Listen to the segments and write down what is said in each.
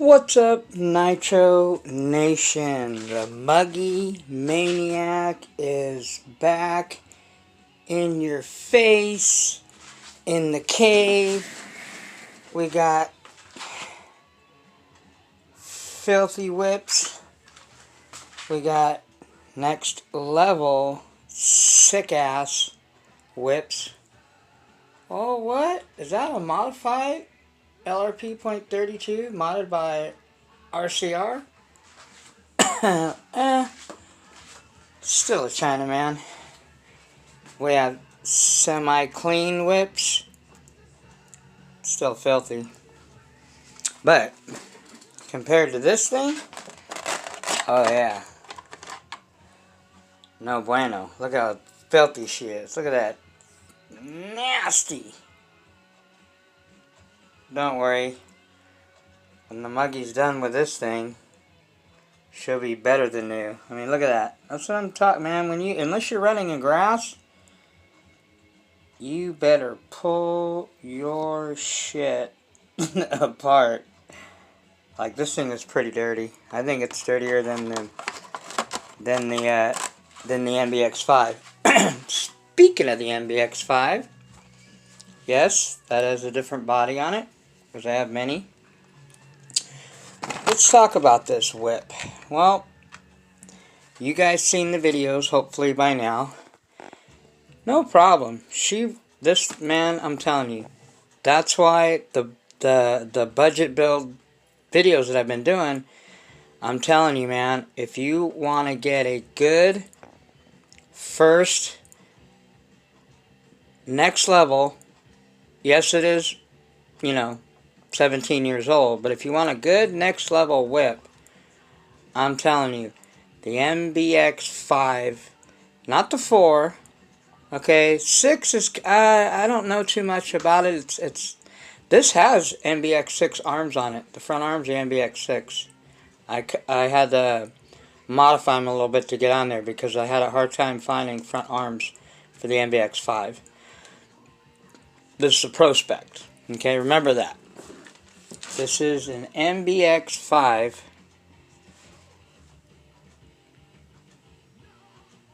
What's up, Nitro Nation? The Buggy Maniac is back in your face in the cave. We got filthy whips. We got next level sick ass whips. Oh, what? Is that a modified LRP.32 modded by RCR? Still a Chinaman. We have semi-clean whips. Still filthy. But, compared to this thing, oh yeah. No bueno. Look how filthy she is. Look at that. Nasty. Don't worry. When the Muggy's done with this thing, she'll be better than new. I mean, look at that. That's what I'm talking, man. Unless you're running in grass, you better pull your shit apart. Like, this thing is pretty dirty. I think it's dirtier than the MBX5. Speaking of the MBX5, yes, that has a different body on it, because I have many. Let's talk about this whip. Well, you guys seen the videos, hopefully by now. No problem. This man, I'm telling you, that's why the budget build videos that I've been doing, I'm telling you, man, if you want to get a good first next level, yes, it is, 17 years old, but if you want a good next level whip, I'm telling you, the MBX5, not the 4, okay, 6 is, I don't know too much about it. This has MBX6 arms on it. The front arms are MBX6. I had to modify them a little bit to get on there because I had a hard time finding front arms for the MBX5. This is a prospect, okay, remember that. This is an MBX5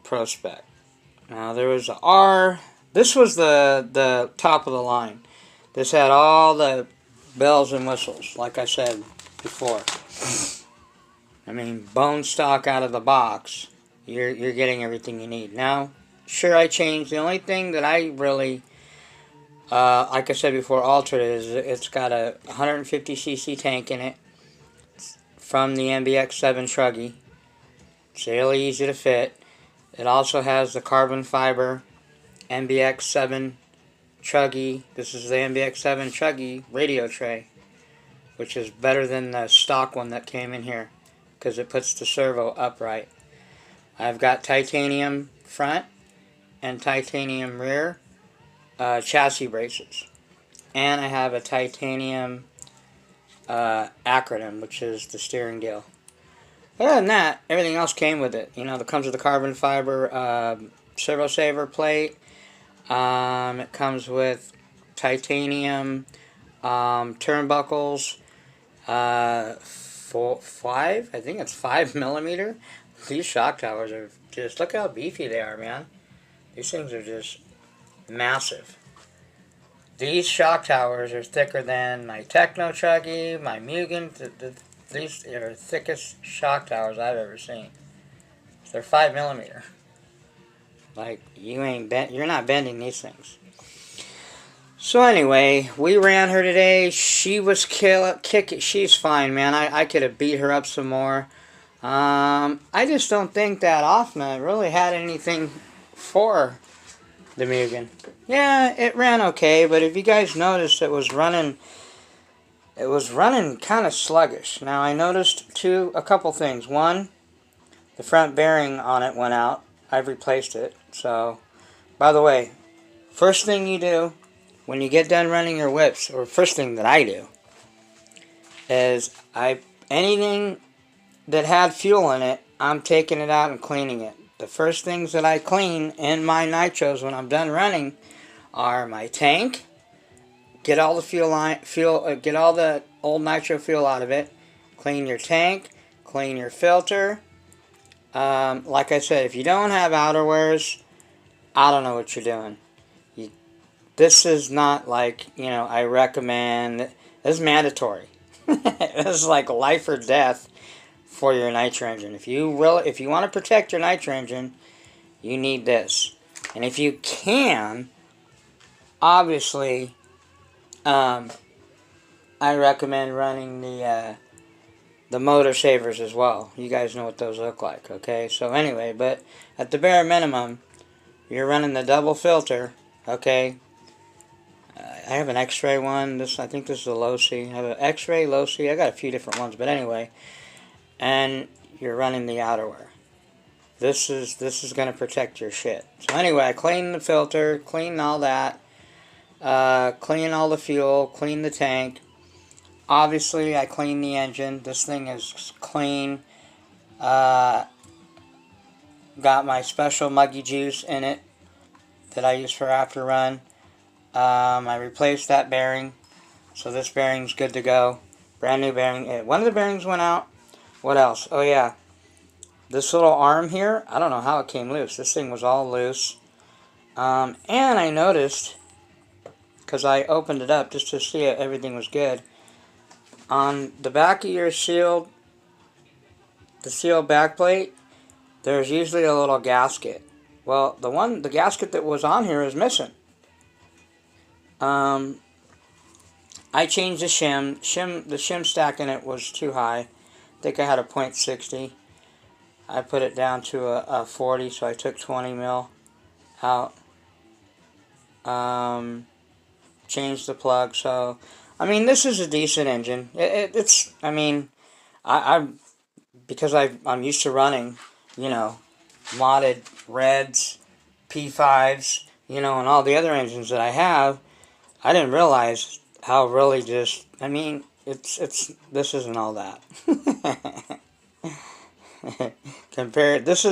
prospect. Now there was a R. This was the top of the line. This had all the bells and whistles, like I said before. I mean, bone stock out of the box. You're getting everything you need. Now, sure, I changed. The only thing that I really, like I said before, altered is it's got a 150cc tank in it from the MBX7 truggy. It's really easy to fit. It also has the carbon fiber MBX7 truggy. This is the MBX7 truggy radio tray, which is better than the stock one that came in here because it puts the servo upright. I've got titanium front and titanium rear chassis braces, and I have a titanium acronym, which is the steering deal. Other than that, everything else came with it. It comes with the carbon fiber servo saver plate. It comes with titanium turnbuckles. 5, I think it's 5mm. These shock towers are just, look how beefy they are, man. These things are just massive. These shock towers are thicker than my Techno Truggy, my Mugen. These are the thickest shock towers I've ever seen. They're 5mm. Like, you're not bending these things. So anyway, we ran her today. She was kicking. She's fine, man. I could have beat her up some more. I just don't think that Offna really had anything for the Mugen. Yeah, it ran okay, but if you guys noticed, it was running kind of sluggish. Now I noticed a couple things. One, the front bearing on it went out. I've replaced it. So, by the way, first thing you do when you get done running your whips, or first thing that I do, is anything that had fuel in it, I'm taking it out and cleaning it. The first things that I clean in my nitros when I'm done running are my tank, get all the get all the old nitro fuel out of it, clean your tank, clean your filter. Like I said, if you don't have outerwears, I don't know what you're doing. This is not like, you know, I recommend. This is mandatory. This is like life or death for your nitro engine. If you want to protect your nitro engine, you need this. And if you can, obviously, I recommend running the motor savers as well. You guys know what those look like, okay? So anyway, but at the bare minimum, you're running the double filter, okay? I have an X-ray one. I think this is a low C. I have an X-ray, low C. I got a few different ones, but anyway. And you're running the outerwear. This is going to protect your shit. So anyway, I clean the filter, clean all that, clean all the fuel, clean the tank. Obviously, I clean the engine. This thing is clean. Got my special Muggy juice in it that I use for after run. I replaced that bearing, so this bearing's good to go. Brand new bearing. One of the bearings went out. What else? Oh yeah, this little arm here, I don't know how it came loose. This thing was all loose. And I noticed, because I opened it up just to see if everything was good, on the back of your sealed back plate, there's usually a little gasket. Well, the gasket that was on here is missing. I changed the shim. The shim stack in it was too high. I think I had a .60. I put it down to a 40, so I took 20 mil out. Changed the plug. So, I mean, this is a decent engine. It's. I mean, because I'm used to running, you know, modded Reds, P5s, you know, and all the other engines that I have. I didn't realize how really just, I mean, this isn't all that. This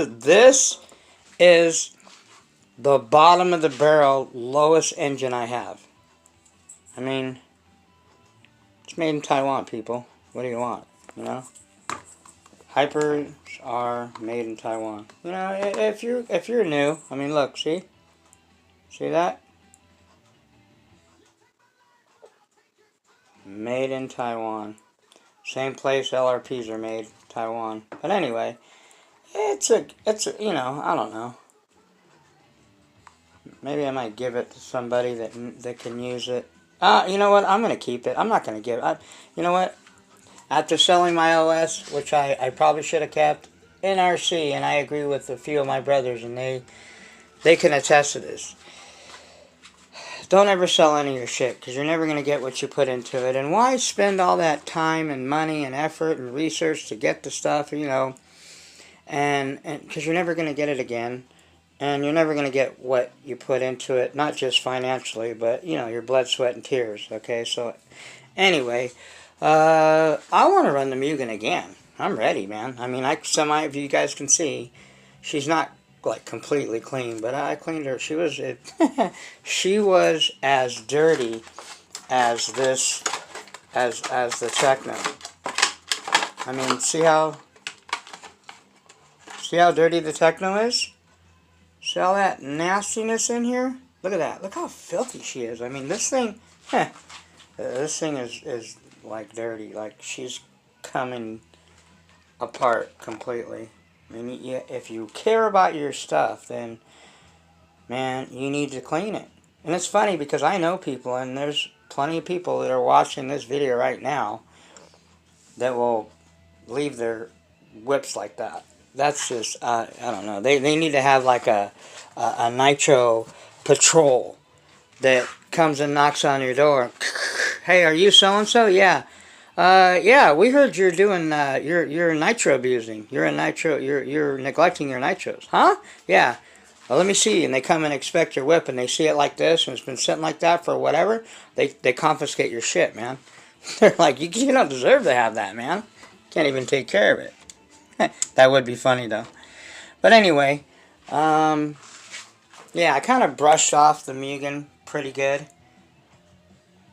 is the bottom of the barrel lowest engine I have. I mean, it's made in Taiwan, people. What do you want, you know? Hypers are made in Taiwan. You know, if you're new, I mean, look, see that? Made in Taiwan. Same place LRPs are made, Taiwan. But anyway, it's a you know, I don't know. Maybe I might give it to somebody that can use it. You know what? I'm gonna keep it. I'm not gonna give it. You know what? After selling my OS, which I probably should have kept, in RC, and I agree with a few of my brothers, and they can attest to this. Don't ever sell any of your shit, because you're never going to get what you put into it. And why spend all that time and money and effort and research to get the stuff, you know, and because you're never going to get it again, and you're never going to get what you put into it, not just financially, but, you know, your blood, sweat, and tears, okay? So, anyway, I want to run the Mugen again. I'm ready, man. I mean, some of you guys can see, she's not like completely clean, but I cleaned her. She was she was as dirty as the Techno. I mean, see how dirty the Techno is? See all that nastiness in here? Look at that. Look how filthy she is. I mean, this thing is like dirty. Like, she's coming apart completely. I mean, if you care about your stuff, then, man, you need to clean it. And it's funny because I know people, and there's plenty of people that are watching this video right now that will leave their whips like that. That's just, I don't know. They need to have like a nitro patrol that comes and knocks on your door. Hey, are you so-and-so? Yeah. Yeah, we heard you're doing, you're nitro abusing. You're neglecting your nitros. Huh? Yeah. Well, let me see. And they come and inspect your whip, and they see it like this, and it's been sitting like that for whatever. They confiscate your shit, man. They're like, you don't deserve to have that, man. Can't even take care of it. That would be funny, though. But anyway, yeah, I kind of brushed off the Mugen pretty good.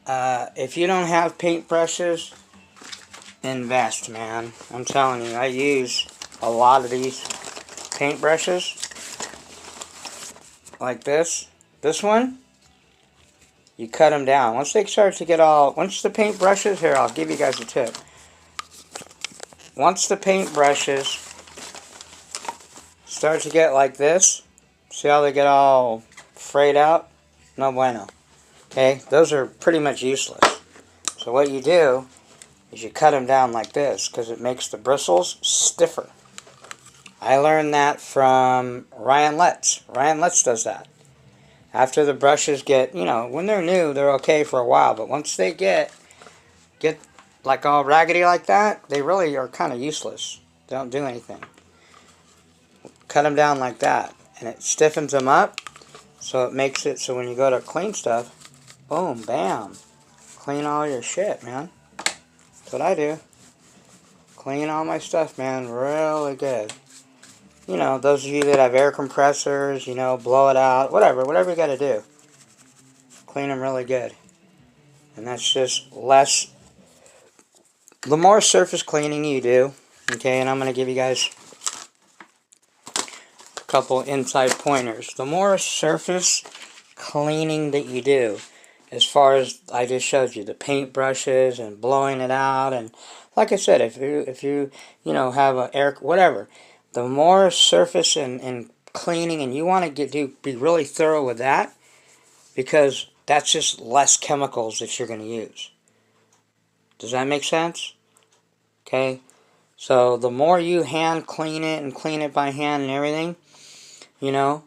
If you don't have paintbrushes, invest, man. I'm telling you, I use a lot of these paintbrushes like this. This one, you cut them down. Once they start to get all, once the paintbrushes, here, I'll give you guys a tip. Once the paintbrushes start to get like this, see how they get all frayed out? No bueno. Okay, those are pretty much useless. So what you do is you cut them down like this because it makes the bristles stiffer. I learned that from Ryan Letts. Ryan Letts does that. After the brushes get, you know, when they're new, they're okay for a while, but once they get like all raggedy like that, they really are kind of useless. They don't do anything. Cut them down like that, and it stiffens them up, so it makes it so when you go to clean stuff, boom, bam, clean all your shit, man. That's what I do. Clean all my stuff, man, really good. You know, those of you that have air compressors, you know, blow it out, whatever you got to do. Clean them really good. And that's just less, the more surface cleaning you do, okay, and I'm going to give you guys a couple inside pointers. The more surface cleaning that you do, as far as I just showed you, the paint brushes and blowing it out, and like I said, if you have a air, whatever, the more surface and cleaning, and you want to be really thorough with that, because that's just less chemicals that you're going to use. Does that make sense? Okay, so the more you hand clean it and clean it by hand and everything, you know,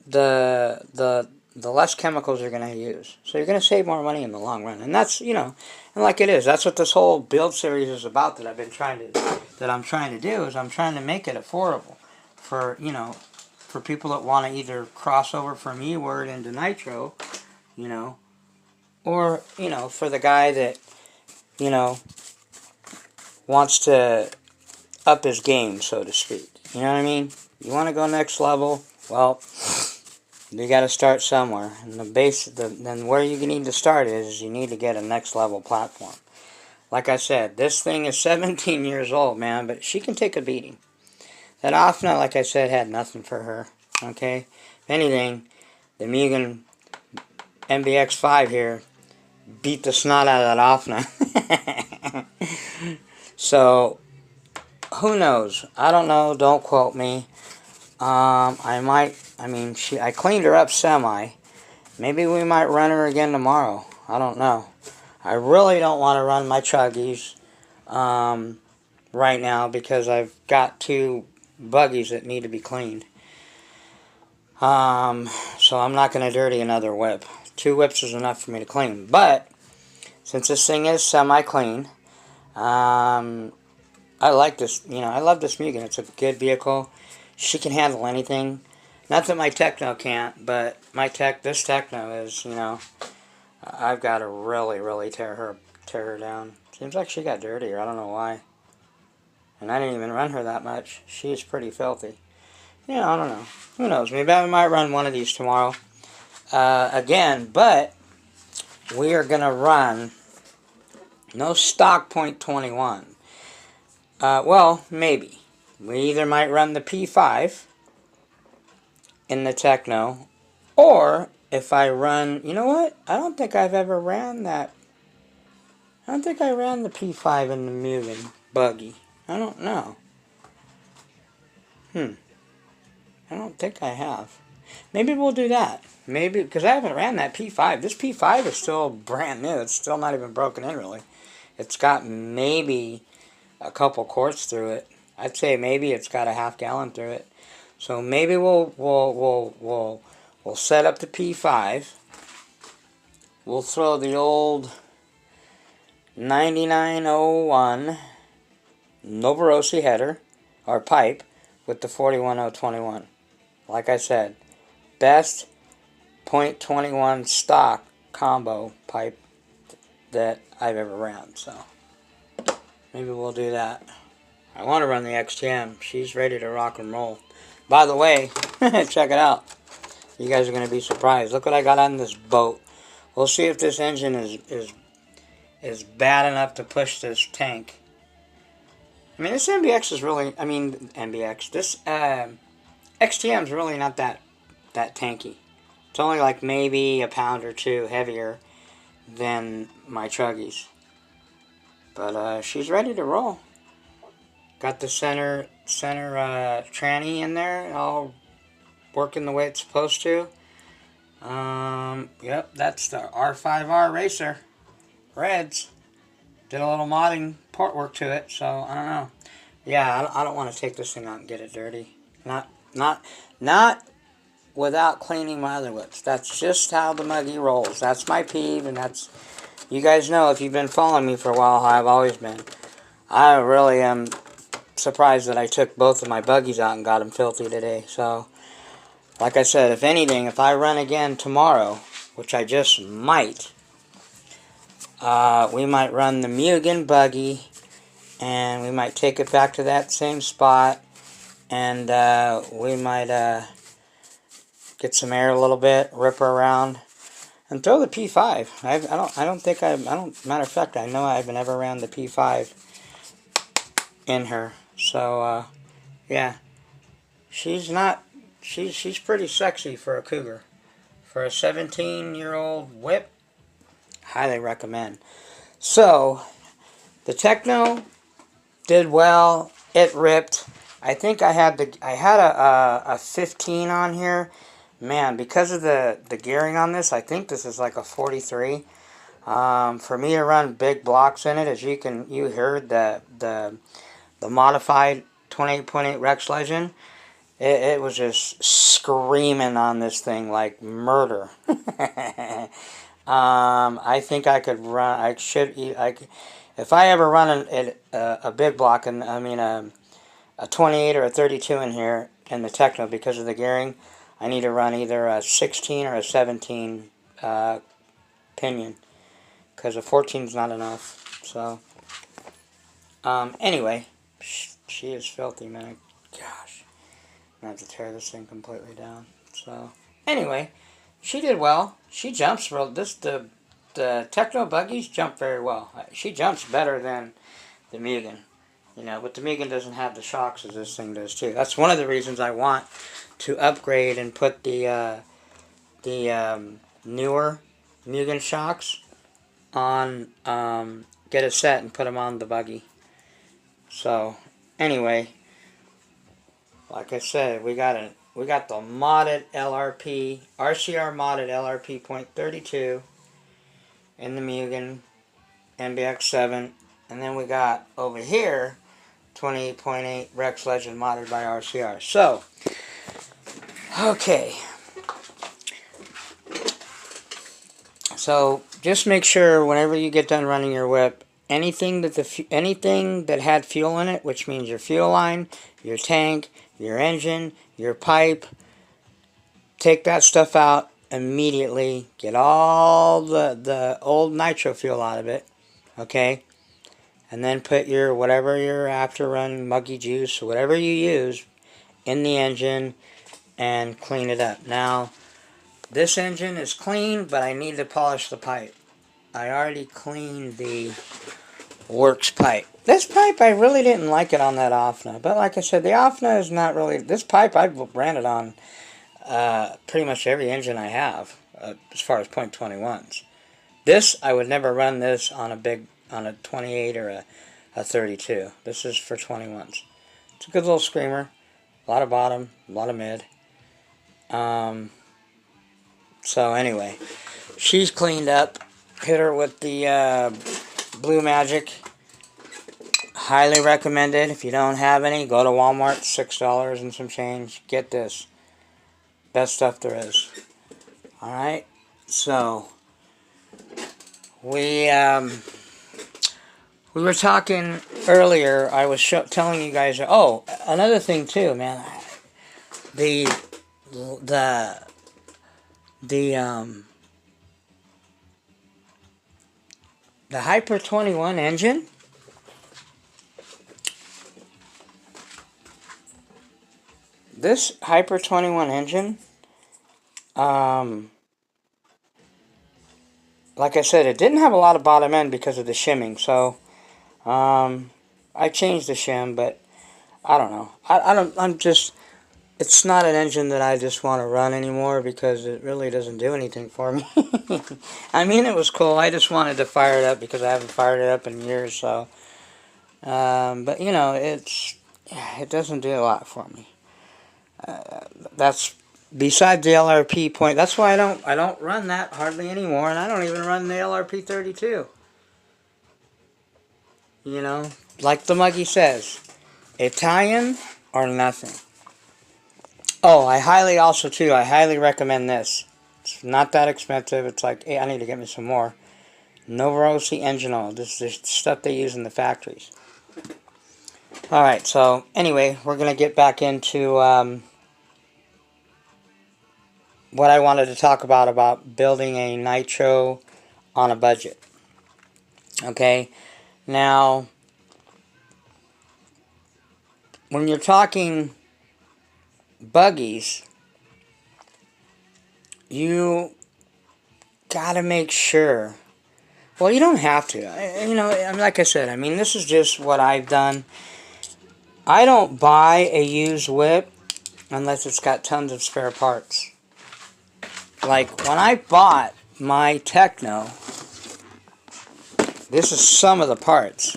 the less chemicals you're going to use. So you're going to save more money in the long run. And that's, you know, and like it is, that's what this whole build series is about that I'm trying to do, is I'm trying to make it affordable for, you know, for people that want to either cross over from E-Word into Nitro, you know, or, you know, for the guy that, you know, wants to up his game, so to speak. You know what I mean? You want to go next level, well, you got to start somewhere, and then where you need to start is you need to get a next level platform. Like I said, this thing is 17 years old, man, but she can take a beating. That Offna, like I said, had nothing for her. Okay, if anything, the Mugen MBX5 here beat the snot out of that Offna. So who knows? I don't know. Don't quote me. I cleaned her up semi. Maybe we might run her again tomorrow. I don't know. I really don't want to run my truggies right now because I've got 2 buggies that need to be cleaned. So I'm not going to dirty another whip. 2 whips is enough for me to clean. But since this thing is semi-clean, I like this. You know, I love this Mugen. It's a good vehicle. She can handle anything. Not that my Techno can't, but this Techno is, you know, I've got to really tear her down. Seems like she got dirtier. I don't know why. And I didn't even run her that much. She's pretty filthy. Yeah, I don't know. Who knows? Maybe I might run one of these tomorrow again, but we are going to run no stock .21. Well, maybe. We either might run the P5 in the Techno, or if I run, you know what? I don't think I've ever ran that. I don't think I ran the P5 in the Mugen Buggy. I don't know. I don't think I have. Maybe we'll do that. Maybe, because I haven't ran that P5. This P5 is still brand new. It's still not even broken in, really. It's got maybe a couple quarts through it. I'd say maybe it's got a half gallon through it. So maybe we'll set up the P5. We'll throw the old 9901 Novorossi header or pipe with the 41021. Like I said, best .21 stock combo pipe that I've ever ran. So maybe we'll do that. I want to run the XTM. She's ready to rock and roll. By the way, check it out. You guys are going to be surprised. Look what I got on this boat. We'll see if this engine is bad enough to push this tank. I mean, this MBX is really, MBX, this XTM is really not that tanky. It's only like maybe a pound or two heavier than my truggies. But she's ready to roll. Got the center tranny in there, all working the way it's supposed to. Yep, that's the R5R Racer. Reds. Did a little modding port work to it, so I don't know. Yeah, I don't want to take this thing out and get it dirty. Not without cleaning my other whips. That's just how the Buggy rolls. That's my peeve, and that's, you guys know if you've been following me for a while how I've always been. I really am surprised that I took both of my buggies out and got them filthy today. So, like I said, if anything, if I run again tomorrow, which I just might, we might run the Mugen buggy, and we might take it back to that same spot, and we might get some air a little bit, rip her around, and throw the P5. Matter of fact, I know I've never ran the P5 in her. So, yeah. She's pretty sexy for a cougar. For a 17-year-old whip, highly recommend. So, the Techno did well. It ripped. I think I had a 15 on here. Man, because of the gearing on this, I think this is like a 43. For me to run big blocks in it, as you heard the modified 28.8 Rex Legend, it was just screaming on this thing like murder. I think I could run. If I ever run a big block, and a 28 or a 32 in here in the Techno because of the gearing, I need to run either a 16 or a 17 pinion, because a 14 is not enough. So, anyway, she is filthy, man. Gosh, I'm going to have to tear this thing completely down. So, anyway, she did well. She jumps real. The Techno buggies jump very well. She jumps better than the Mugen. But the Mugen doesn't have the shocks as this thing does too. That's one of the reasons I want to upgrade and put the newer Mugen shocks on, get a set and put them on the buggy. So, anyway, like I said, we got the modded LRP, RCR modded LRP .32 in the Mugen MBX5, and then we got over here 28.8 Rex Legend modded by RCR. So, okay. So, just make sure whenever you get done running your whip, anything that had fuel in it, which means your fuel line, your tank, your engine, your pipe, take that stuff out immediately. Get all the old nitro fuel out of it, okay? And then put whatever your after run muggy juice or whatever you use in the engine and clean it up. Now, this engine is clean, but I need to polish the pipe. I already cleaned the works pipe. This pipe, I really didn't like it on that Offna. But like I said, the Offna is not really... This pipe, I've ran it on pretty much every engine I have, as far as .21s. This, I would never run this on a 28 or a 32. This is for 21s. It's a good little screamer. A lot of bottom, a lot of mid. So anyway, she's cleaned up. Hit her with the Blue Magic. Highly recommended. If you don't have any, go to Walmart, $6 and some change. Get this. Best stuff there is. Alright, so we were talking earlier. I was telling you guys. Oh, another thing too, man. The Hyper 21 engine. This Hyper 21 engine, like I said, it didn't have a lot of bottom end because of the shimming. So I changed the shim, but I don't know. I'm just, it's not an engine that I just want to run anymore because it really doesn't do anything for me. I mean, it was cool. I just wanted to fire it up because I haven't fired it up in years. So, but you know, it doesn't do a lot for me. That's besides the LRP point. That's why I don't run that hardly anymore, and I don't even run the LRP 32. You know, like the Muggy says, Italian or nothing. Oh, I highly recommend this. It's not that expensive. It's like, hey, I need to get me some more. Novorossi engine oil. This is stuff they use in the factories. Alright, so anyway, we're going to get back into what I wanted to talk about building a nitro on a budget. Okay, now, when you're talking buggies, you gotta make sure. Well, you don't have to. You know, like I said, I mean, this is just what I've done. I don't buy a used whip unless it's got tons of spare parts. Like, when I bought my Techno, this is some of the parts.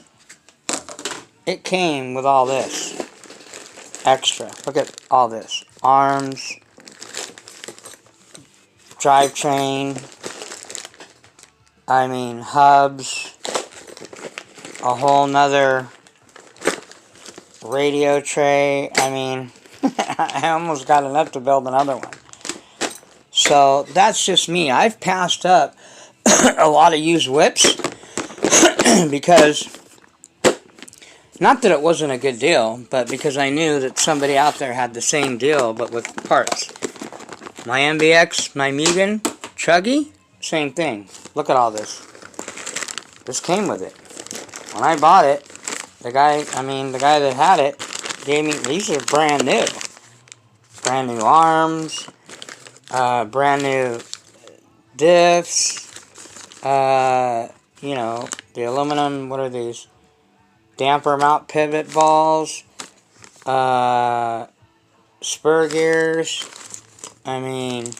It came with all this extra. Look at all this. Arms, drivetrain, I mean hubs, a whole nother radio tray. I mean, I almost got enough to build another one. So that's just me. I've passed up a lot of used whips because, not that it wasn't a good deal, but because I knew that somebody out there had the same deal but with parts. My MBX, my Mugen, Truggy, same thing. Look at all this. This came with it. When I bought it, the guy that had it gave me, these are brand new. Brand new arms, brand new diffs, you know, the aluminum, what are these? Damper mount pivot balls, spur gears. I mean,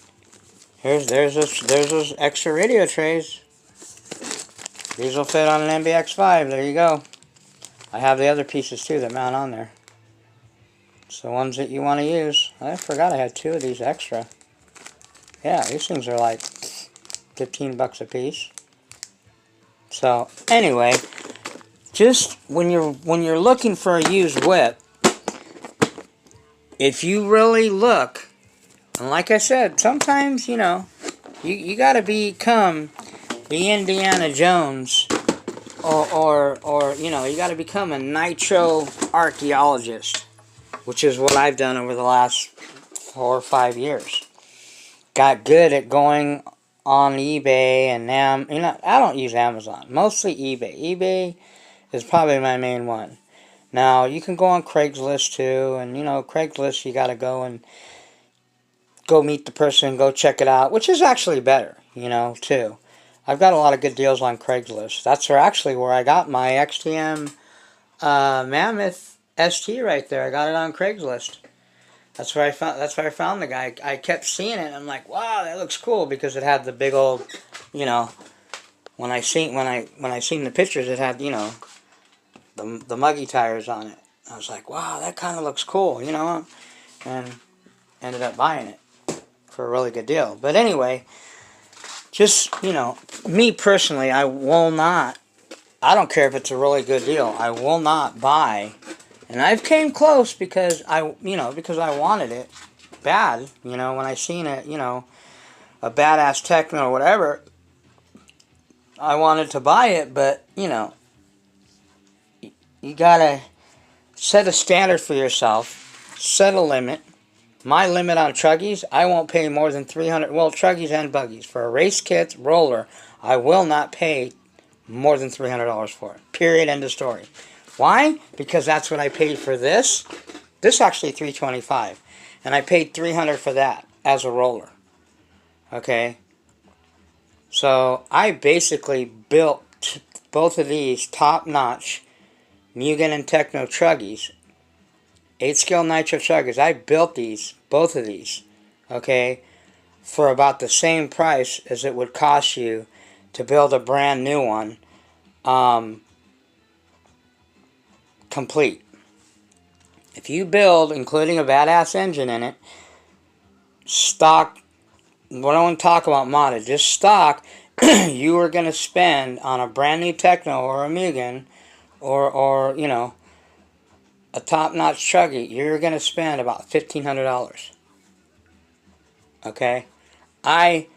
there's those extra radio trays. These will fit on an MBX5. There you go. I have the other pieces too that mount on there. It's the ones that you want to use. I forgot I had 2 of these extra. Yeah, these things are like 15 bucks a piece. So anyway, just when you're looking for a used whip, if you really look, and like I said, sometimes, you know, you got to become the Indiana Jones, or you know, you got to become a nitro archaeologist, which is what I've done over the last 4 or 5 years. Got good at going on eBay, and now, you know, I don't use Amazon, mostly eBay. eBay is probably my main one. Now, you can go on Craigslist too, and you know, Craigslist, you got to go meet the person, go check it out, which is actually better, you know, too. I've got a lot of good deals on Craigslist. That's where I got my XTM Mammoth ST right there. I got it on Craigslist. That's where I found the guy. I kept seeing it, and I'm like, wow, that looks cool, because it had the big old, you know, when I seen the pictures, it had, you know, the Muggy tires on it. I was like, wow, that kind of looks cool, you know, and ended up buying it for a really good deal. But anyway, just, you know, me personally, I don't care if it's a really good deal, I will not buy. And I've came close because I wanted it bad, you know, when I seen it, you know, a badass Techno or whatever, I wanted to buy it, but, you know, you gotta set a standard for yourself, set a limit. My limit on truggies, I won't pay more than $300, well, truggies and buggies. For a race kit roller, I will not pay more than $300 for it. Period, end of story. Why? Because that's what I paid for this. This actually $325, and I paid $300 for that as a roller. Okay? So I basically built both of these top-notch Mugen and Techno truggies, 8-scale nitro truggies. I built these, both of these, okay, for about the same price as it would cost you to build a brand new one, complete. If you build, including a badass engine in it, stock, what I want to talk about modded, just stock, you are going to spend on a brand new Techno or a Mugen or you know, a top-notch truggy, you're going to spend about $1,500. Okay? I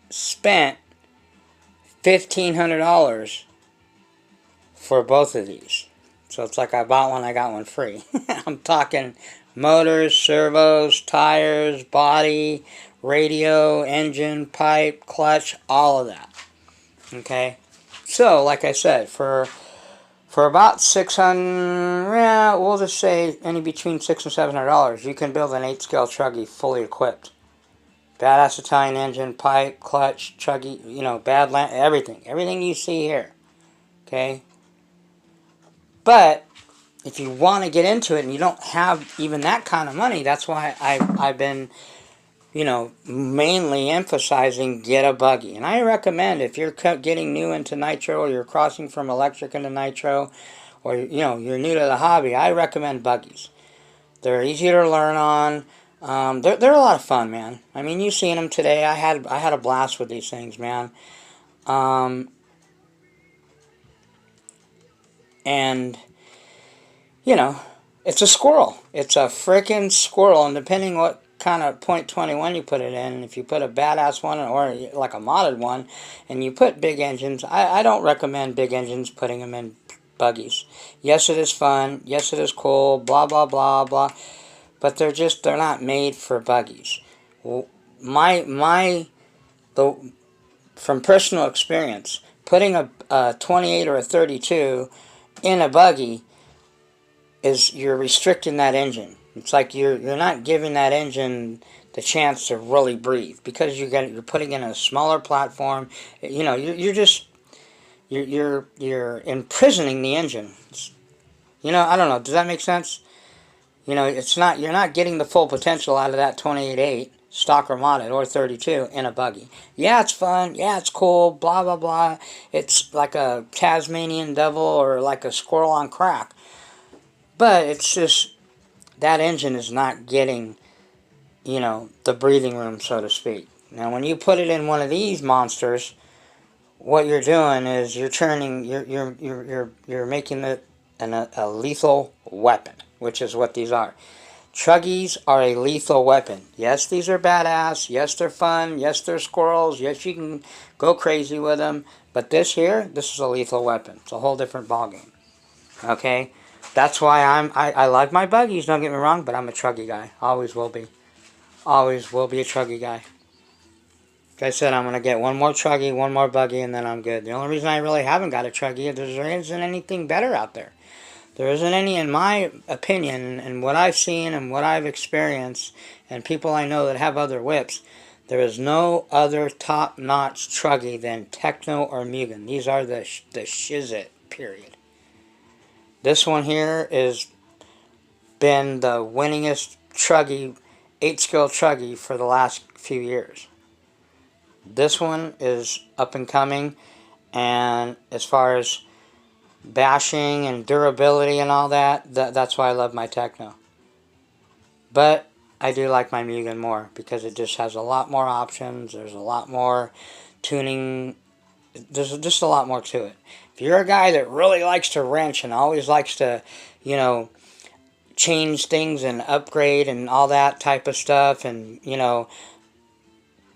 spent $1,500 for both of these. So it's like I bought one, I got one free. I'm talking motors, servos, tires, body, radio, engine, pipe, clutch, all of that. Okay? So, like I said, for about $600, yeah, we'll just say any between $600 and $700, you can build an 8-scale truggy fully equipped. Badass Italian engine, pipe, clutch, truggy, you know, everything. Everything you see here. Okay? But if you want to get into it and you don't have even that kind of money, that's why I've been, you know, mainly emphasizing get a buggy. And I recommend if you're getting new into nitro or you're crossing from electric into nitro or, you know, you're new to the hobby, I recommend buggies. They're easier to learn on. They're a lot of fun, man. I mean, you've seen them today. I had a blast with these things, man. And, you know, it's a squirrel. It's a freaking squirrel. And depending what kind of .21 you put it in, if you put a badass one or like a modded one, and you put big engines, I don't recommend big engines putting them in buggies. Yes, it is fun. Yes, it is cool. Blah, blah, blah, blah. But they're not made for buggies. From personal experience, putting a 28 or a 32 in a buggy is you're restricting that engine. It's like you're not giving that engine the chance to really breathe because you're putting in a smaller platform. You know, you're imprisoning the engine. You know, I don't know. Does that make sense? You know, you're not getting the full potential out of that 28.8 stock or modded or 32 in a buggy. Yeah, it's fun. Yeah, it's cool. Blah, blah, blah. It's like a Tasmanian devil or like a squirrel on crack. But it's just, that engine is not getting, you know, the breathing room, so to speak. Now, when you put it in one of these monsters, what you're doing is you're making it a lethal weapon, which is what these are. Truggies are a lethal weapon. Yes, these are badass. Yes, they're fun. Yes, they're squirrels. Yes, you can go crazy with them. But this is a lethal weapon. It's a whole different ballgame. Okay? That's why I like my buggies, don't get me wrong, but I'm a truggy guy. Always will be. Always will be a truggy guy. Like I said, I'm going to get one more truggy, one more buggy, and then I'm good. The only reason I really haven't got a truggy is there isn't anything better out there. There isn't any, in my opinion, and what I've seen and what I've experienced, and people I know that have other whips, there is no other top-notch truggy than Techno or Mugen. These are the shizit, period. This one here has been the winningest truggy, 8-skill truggy for the last few years. This one is up and coming, and as far as bashing and durability and all that, that's why I love my Techno. But I do like my Mugen more because it just has a lot more options. There's a lot more tuning. There's just a lot more to it. If you're a guy that really likes to wrench and always likes to, you know, change things and upgrade and all that type of stuff and, you know,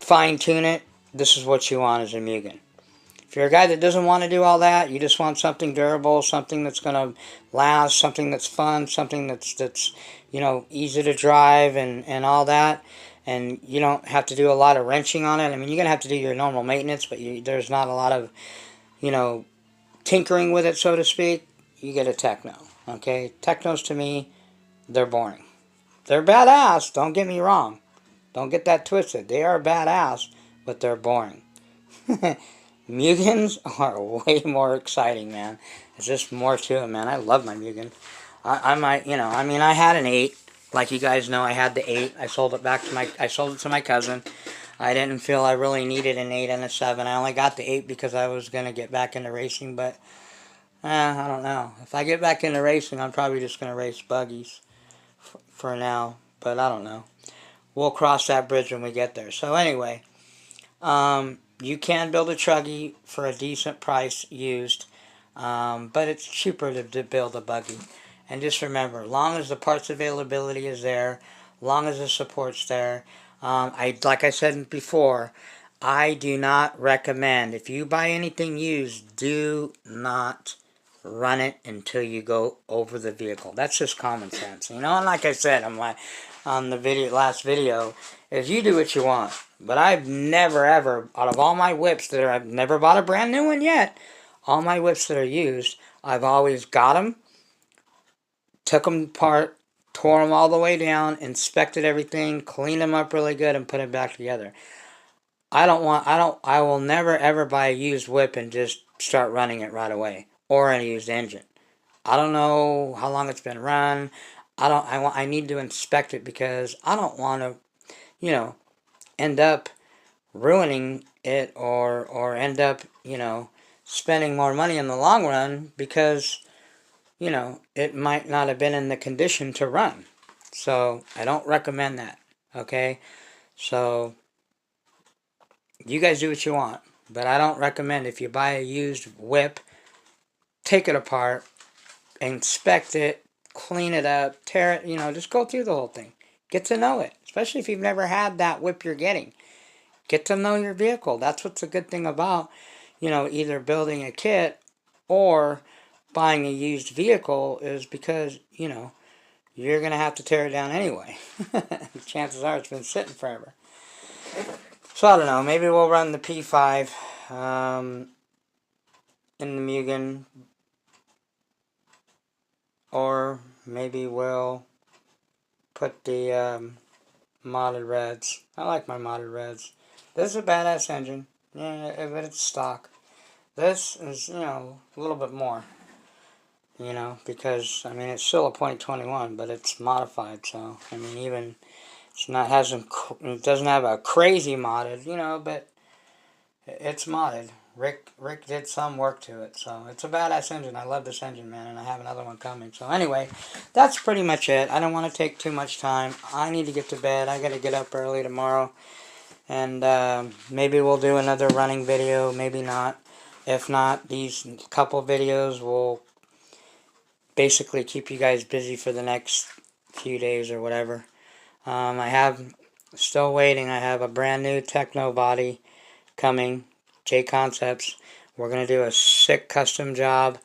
fine tune it, this is what you want as a Mugen. If you're a guy that doesn't want to do all that, you just want something durable, something that's going to last, something that's fun, something that's you know, easy to drive and all that, and you don't have to do a lot of wrenching on it. I mean, you're going to have to do your normal maintenance, but there's not a lot of, you know, tinkering with it, so to speak. You get a Techno, okay? Technos, to me, they're boring. They're badass, don't get me wrong. Don't get that twisted. They are badass, but they're boring. Mugens are way more exciting, man. There's just more to it, man. I love my Mugen. I might, you know, I mean, I had an 8. Like you guys know, I had the 8. I sold it I sold it to my cousin. I didn't feel I really needed an 8 and a 7. I only got the 8 because I was going to get back into racing, but, I don't know. If I get back into racing, I'm probably just going to race buggies for now, but I don't know. We'll cross that bridge when we get there. So anyway, you can build a truggy for a decent price used, but it's cheaper to build a buggy. And just remember, long as the parts availability is there, long as the support's there, like I said before, I do not recommend, if you buy anything used, do not run it until you go over the vehicle. That's just common sense, you know. And like I said on the last video, is you do what you want. But I've never ever, out of all my whips I've never bought a brand new one yet. All my whips that are used, I've always got them, took them apart, tore them all the way down, inspected everything, cleaned them up really good, and put it back together. I will never ever buy a used whip and just start running it right away, or a used engine. I don't know how long it's been run. I need to inspect it because I don't want to, you know, end up ruining it or end up, you know, spending more money in the long run because, you know, it might not have been in the condition to run. So I don't recommend that. Okay? So you guys do what you want. But I don't recommend, if you buy a used whip, take it apart, inspect it, clean it up, tear it, you know, just go through the whole thing. Get to know it. Especially if you've never had that whip you're getting. Get to know your vehicle. That's what's a good thing about, you know, either building a kit or buying a used vehicle, is because, you know, you're going to have to tear it down anyway. Chances are it's been sitting forever. So I don't know. Maybe we'll run the P5 in the Mugen. Or maybe we'll put the modded reds. I like my modded reds. This is a badass engine. Yeah, but it's stock. This is, you know, a little bit more. You know, because, I mean, it's still a .21, but it's modified, so, I mean, even, it doesn't have a crazy modded, you know, but it's modded. Rick did some work to it, so it's a badass engine. I love this engine, man, and I have another one coming. So anyway, that's pretty much it. I don't want to take too much time. I need to get to bed. I got to get up early tomorrow, and maybe we'll do another running video, maybe not. If not, these couple videos will basically keep you guys busy for the next few days or whatever. I have, still waiting, I have a brand new techno body coming, J Concepts. We're going to do a sick custom job.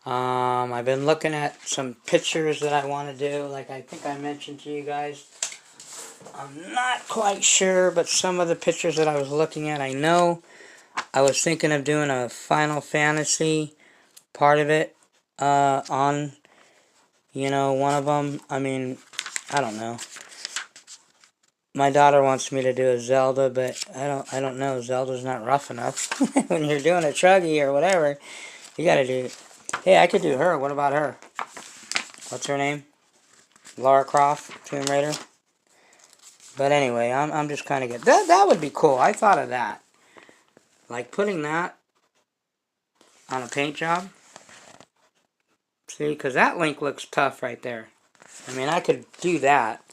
I've been looking at some pictures that I want to do, like I think I mentioned to you guys. I'm not quite sure, but some of the pictures that I was looking at, I know I was thinking of doing a Final Fantasy part of it on, you know, one of them. I mean, I don't know. My daughter wants me to do a Zelda, but I don't know. Zelda's not rough enough. When you're doing a truggy or whatever, you gotta do it. Hey, I could do her. What about her? What's her name? Lara Croft, Tomb Raider. But anyway, I'm just kind of good. That would be cool. I thought of that. Like putting that on a paint job. See, because that link looks tough right there. I mean, I could do that.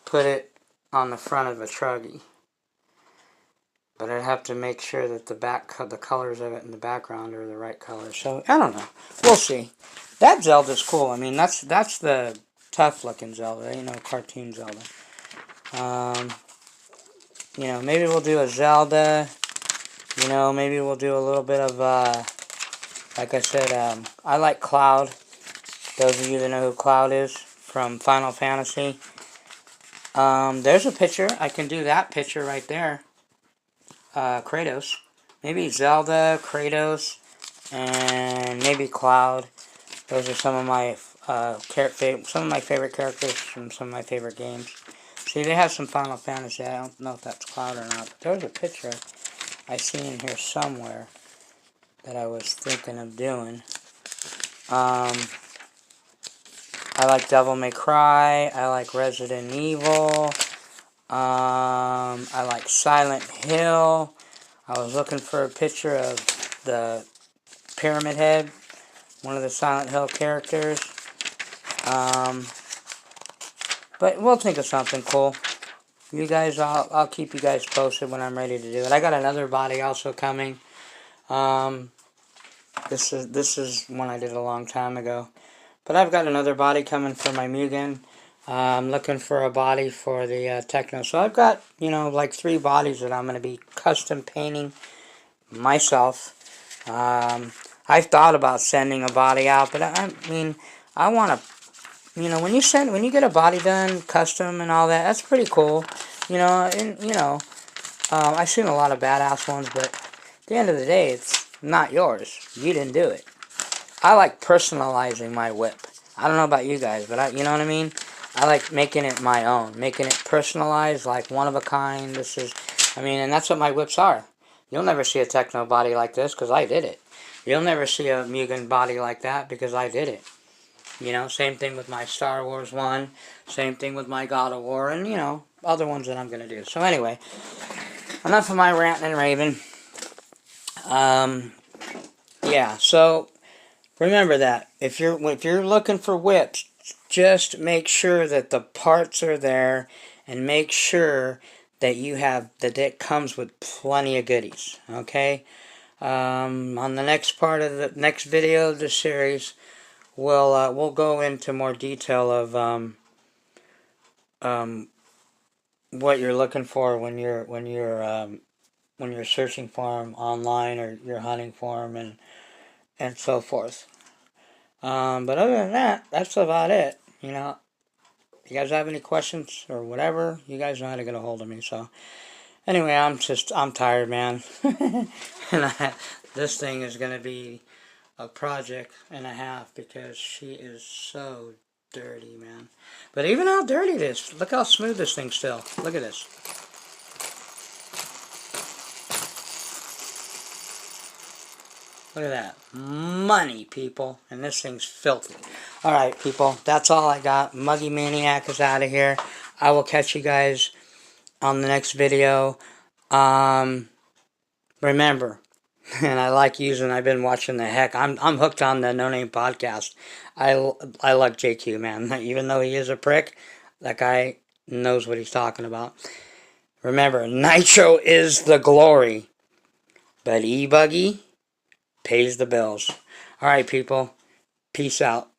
Put it on the front of a truggy. But I'd have to make sure that the colors of it in the background are the right color. So, I don't know. We'll see. That Zelda's cool. I mean, that's the tough-looking Zelda. You know, cartoon Zelda. You know, maybe we'll do a Zelda. You know, maybe we'll do a little bit of, like I said, I like Cloud. Those of you that know who Cloud is from Final Fantasy. There's a picture. I can do that picture right there. Kratos. Maybe Zelda, Kratos, and maybe Cloud. Those are some of my favorite characters from some of my favorite games. See, they have some Final Fantasy. I don't know if that's Cloud or not. But there's a picture. I see in here somewhere that I was thinking of doing. I like Devil May Cry. I like Resident Evil. I like Silent Hill. I was looking for a picture of the Pyramid Head, one of the Silent Hill characters. But we'll think of something cool. You guys, I'll keep you guys posted when I'm ready to do it. I got another body also coming. This is one I did a long time ago. But I've got another body coming for my Mugen. I'm looking for a body for the Techno. So I've got, like 3 bodies that I'm going to be custom painting myself. I've thought about sending a body out, but I mean, I want to, when you get a body done, custom and all that, that's pretty cool. I've seen a lot of badass ones, but at the end of the day, it's not yours. You didn't do it. I like personalizing my whip. I don't know about you guys, but you know what I mean? I like making it my own, making it personalized, like one of a kind. And that's what my whips are. You'll never see a Techno body like this because I did it. You'll never see a Mugen body like that because I did it. Same thing with my Star Wars one, same thing with my God of War, and, other ones that I'm going to do. So anyway, enough of my ranting and raving. Yeah, so remember that if you're looking for whips, just make sure that the parts are there, and make sure that it comes with plenty of goodies. Okay. On the next part of the next video of the series, we'll go into more detail of what you're looking for when you're searching for them online, or you're hunting for them, and so forth. But other than that, that's about it. If you guys have any questions or whatever, you guys know how to get a hold of me. So anyway, I'm tired, man. And this thing is going to be a project and a half because she is so dirty, man. But even how dirty it is, look how smooth this thing's still. Look at this. Look at that. Money, people. And this thing's filthy. Alright, people. That's all I got. Muggy Maniac is out of here. I will catch you guys on the next video. Remember, and I've been watching the heck. I'm hooked on the No Name podcast. I like JQ, man. Even though he is a prick, that guy knows what he's talking about. Remember, Nitro is the glory. But Buggy pays the bills. Alright, people. Peace out.